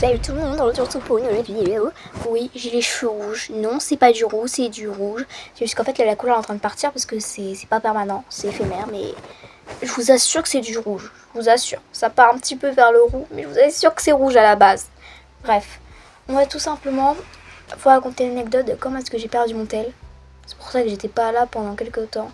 Salut tout le monde, on se retrouve pour une nouvelle vidéo. Oui, j'ai les cheveux rouges. Non, c'est pas du rouge, c'est du rouge. C'est juste qu'en fait, là, la couleur est en train de partir parce que c'est pas permanent, c'est éphémère. Mais je vous assure que c'est du rouge. Je vous assure. Ça part un petit peu vers le roux, mais je vous assure que c'est rouge à la base. Bref, on va tout simplement vous raconter une anecdote de comment est-ce que j'ai perdu mon tel. C'est pour ça que j'étais pas là pendant quelques temps.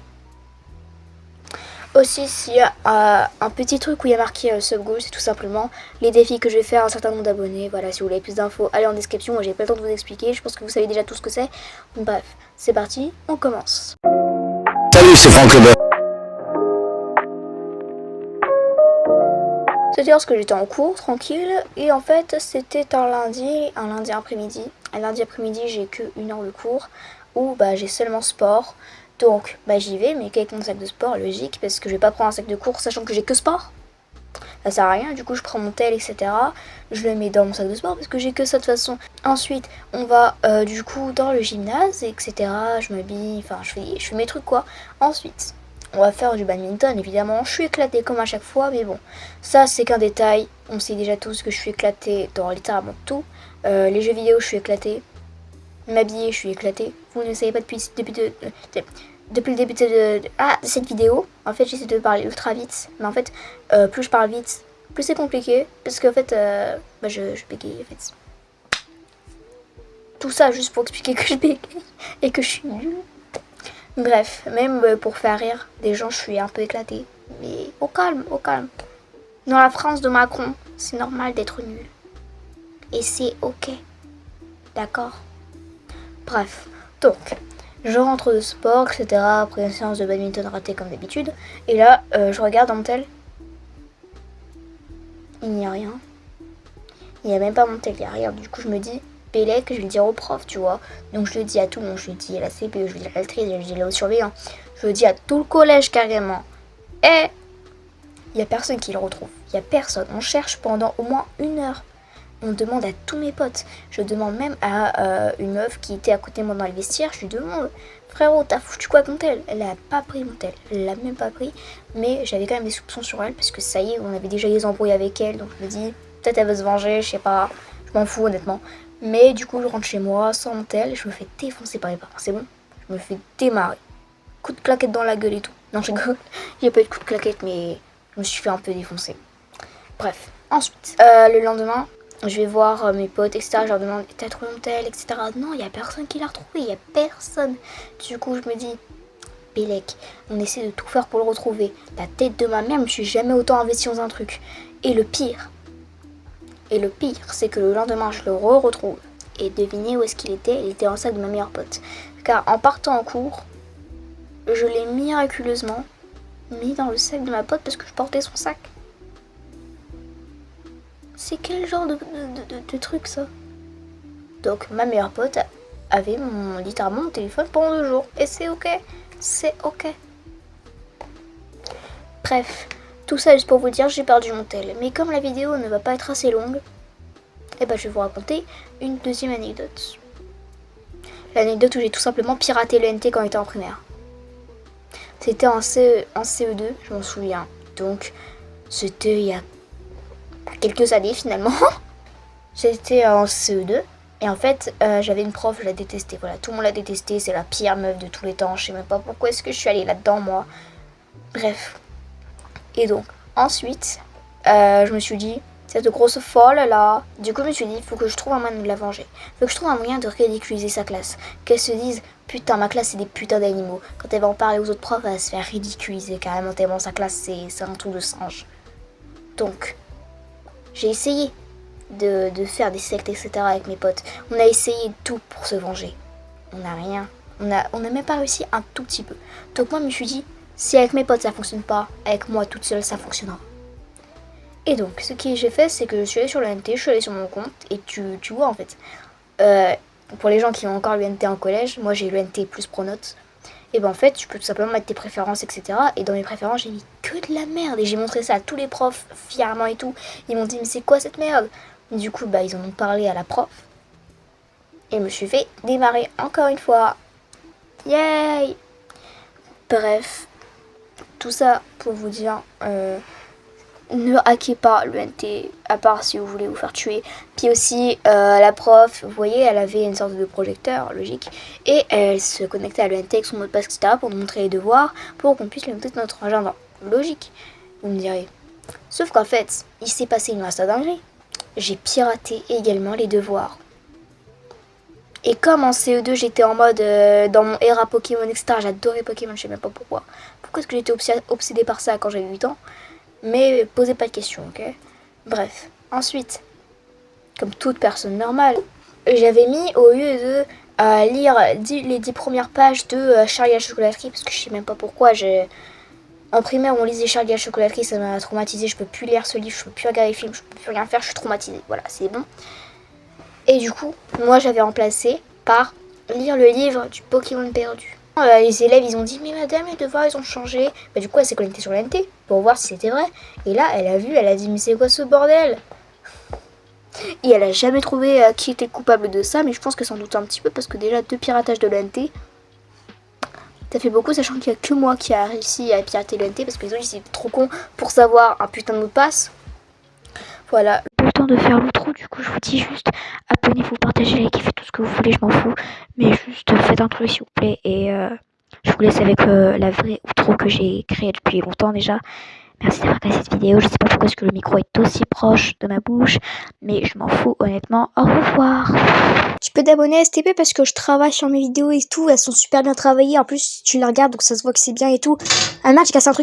Aussi, s'il y a un petit truc où il y a marqué sub goal, c'est tout simplement les défis que je vais faire à un certain nombre d'abonnés. Voilà, si vous voulez plus d'infos, allez en description. Moi, j'ai pas le temps de vous expliquer. Je pense que vous savez déjà tout ce que c'est. Bref, c'est parti, on commence. Salut, c'est Franck Lebert. C'était lorsque j'étais en cours, tranquille. Et en fait, c'était un lundi après-midi. Un lundi après-midi, j'ai que 1 heure de cours où j'ai seulement sport. Donc, j'y vais, mais qu'avec mon sac de sport, logique, parce que je vais pas prendre un sac de cours sachant que j'ai que sport. Ça sert à rien, du coup je prends mon tel, etc. Je le mets dans mon sac de sport parce que j'ai que ça de toute façon. Ensuite, on va du coup dans le gymnase, etc. Je m'habille, enfin je fais mes trucs quoi. Ensuite, on va faire du badminton, évidemment. Je suis éclatée comme à chaque fois, mais bon, ça c'est qu'un détail. On sait déjà tous que je suis éclatée dans littéralement tout. Les jeux vidéo, je suis éclatée. M'habiller, je suis éclatée. Vous ne savez pas depuis le début de cette vidéo. En fait, j'essaie de parler ultra vite. Mais en fait, plus je parle vite, plus c'est compliqué. Parce qu'en fait, je bégaye en fait. Tout ça juste pour expliquer que je bégaye et que je suis nulle. Bref, même pour faire rire des gens, je suis un peu éclatée. Mais au calme, au calme. Dans la France de Macron, c'est normal d'être nul. Et c'est ok. D'accord? Bref, donc, je rentre de sport, etc. Après une séance de badminton ratée comme d'habitude. Et là, je regarde dans mon tel. Il n'y a rien. Il n'y a même pas mon tel, il n'y a rien. Du coup, je me dis, Pélec, je vais le dire au prof, tu vois. Donc, je le dis à tout le monde. Je le dis à la CPE, je le dis à la lectrice, je le dis au surveillant. Je le dis à tout le collège carrément. Et il n'y a personne qui le retrouve. Il n'y a personne. On cherche pendant au moins 1 heure. On demande à tous mes potes. Je demande même à une meuf qui était à côté de moi dans le vestiaire. Je lui demande, frérot, t'as foutu quoi avec mon tel? Elle a pas pris mon tel. Elle l'a même pas pris. Mais j'avais quand même des soupçons sur elle parce que ça y est, on avait déjà des embrouilles avec elle. Donc je me dis, peut-être elle veut se venger, je sais pas. Je m'en fous honnêtement. Mais du coup, je rentre chez moi sans mon tel. Je me fais défoncer par les parents. C'est bon. Je me fais démarrer. Coup de claquette dans la gueule et tout. Non, je rigole. J'ai pas eu de coup de claquette, mais je me suis fait un peu défoncer. Bref. Ensuite, le lendemain, je vais voir mes potes, etc. Je leur demande, t'as trouvé mon tel, etc. Non, il n'y a personne qui l'a retrouvé, il n'y a personne. Du coup, je me dis, Pélec, on essaie de tout faire pour le retrouver. La tête de ma mère, je me suis jamais autant investie dans un truc. Et le pire, c'est que le lendemain, je le retrouve. Et devinez où est-ce qu'il était? Il était dans le sac de ma meilleure pote. Car en partant en cours, je l'ai miraculeusement mis dans le sac de ma pote parce que je portais son sac. C'est quel genre de truc ça? Donc ma meilleure pote avait littéralement mon téléphone pendant 2 jours. Et c'est ok. C'est ok. Bref, tout ça juste pour vous dire, j'ai perdu mon tel. Mais comme la vidéo ne va pas être assez longue, je vais vous raconter une deuxième anecdote. L'anecdote où j'ai tout simplement piraté le NT quand j'étais en primaire. C'était en CE2, je m'en souviens. Donc c'était il y a quelques années finalement. J'étais en CE2 et en fait j'avais une prof, je la détestais. Voilà, tout le monde la détestait, c'est la pire meuf de tous les temps. Je sais même pas pourquoi est-ce que je suis allée là-dedans moi. Bref. Et donc ensuite je me suis dit, cette grosse folle là. Du coup je me suis dit, il faut que je trouve un moyen de la venger. Il faut que je trouve un moyen de ridiculiser sa classe. Qu'elle se dise, putain ma classe c'est des putains d'animaux. Quand elle va en parler aux autres profs, elle va se faire ridiculiser carrément tellement sa classe c'est un truc de singe. Donc j'ai essayé de faire des sectes, etc. avec mes potes. On a essayé tout pour se venger. On n'a rien. On a même pas réussi un tout petit peu. Donc moi, je me suis dit, si avec mes potes ça fonctionne pas, avec moi toute seule ça fonctionnera. Et donc, ce que j'ai fait, c'est que je suis allée sur le NT, je suis allée sur mon compte, et tu vois en fait. Pour les gens qui ont encore le NT en collège, moi j'ai le NT plus Pronote. Et en fait, tu peux tout simplement mettre tes préférences, etc. Et dans mes préférences, j'ai mis que de la merde. Et j'ai montré ça à tous les profs, fièrement et tout. Ils m'ont dit, mais c'est quoi cette merde? Du coup, ils en ont parlé à la prof. Et je me suis fait démarrer encore une fois. Yay! Bref, tout ça pour vous dire, ne hackez pas l'ENT, à part si vous voulez vous faire tuer. Puis aussi, la prof, vous voyez, elle avait une sorte de projecteur, logique, et elle se connectait à l'ENT avec son mot de passe, etc., pour nous montrer les devoirs, pour qu'on puisse les noter dans notre agenda. Logique, vous me direz. Sauf qu'en fait, il s'est passé une vaste dinguerie. J'ai piraté également les devoirs. Et comme en CE2, j'étais en mode dans mon era Pokémon, etc., j'adorais Pokémon, je sais même pas pourquoi. Pourquoi est-ce que j'étais obsédée par ça quand j'avais 8 ans? Mais posez pas de questions, ok? Bref. Ensuite, comme toute personne normale, j'avais mis au lieu de lire les 10 premières pages de Charlie à la chocolaterie, parce que je sais même pas pourquoi. En primaire, on lisait Charlie à la chocolaterie, ça m'a traumatisée. Je peux plus lire ce livre, je peux plus regarder les films, je peux plus rien faire, je suis traumatisée. Voilà, c'est bon. Et du coup, moi j'avais remplacé par lire le livre du Pokémon perdu. Les élèves ils ont dit mais madame les devoirs ils ont changé. Bah, du coup elle s'est connectée sur l'NT pour voir si c'était vrai. Et là elle a vu, elle a dit mais c'est quoi ce bordel? Et elle a jamais trouvé qui était coupable de ça, mais je pense que sans doute un petit peu parce que déjà 2 piratages de l'NT, ça fait beaucoup sachant qu'il n'y a que moi qui a réussi à pirater l'NT parce que les autres ils étaient trop cons pour savoir un putain de mot de passe. Voilà. Pas le temps de faire l'outro, du coup je vous dis juste abonnez-vous, partagez, likez, faites tout ce que vous voulez, je m'en fous. Mais juste faites un truc s'il vous plaît et je vous laisse avec la vraie outro que j'ai créée depuis longtemps déjà. Merci d'avoir regardé cette vidéo, je sais pas pourquoi est-ce que le micro est aussi proche de ma bouche, mais je m'en fous honnêtement, au revoir. Tu peux t'abonner à STP parce que je travaille sur mes vidéos et tout, elles sont super bien travaillées, en plus tu les regardes donc ça se voit que c'est bien et tout. Ah merde, j'ai cassé un truc.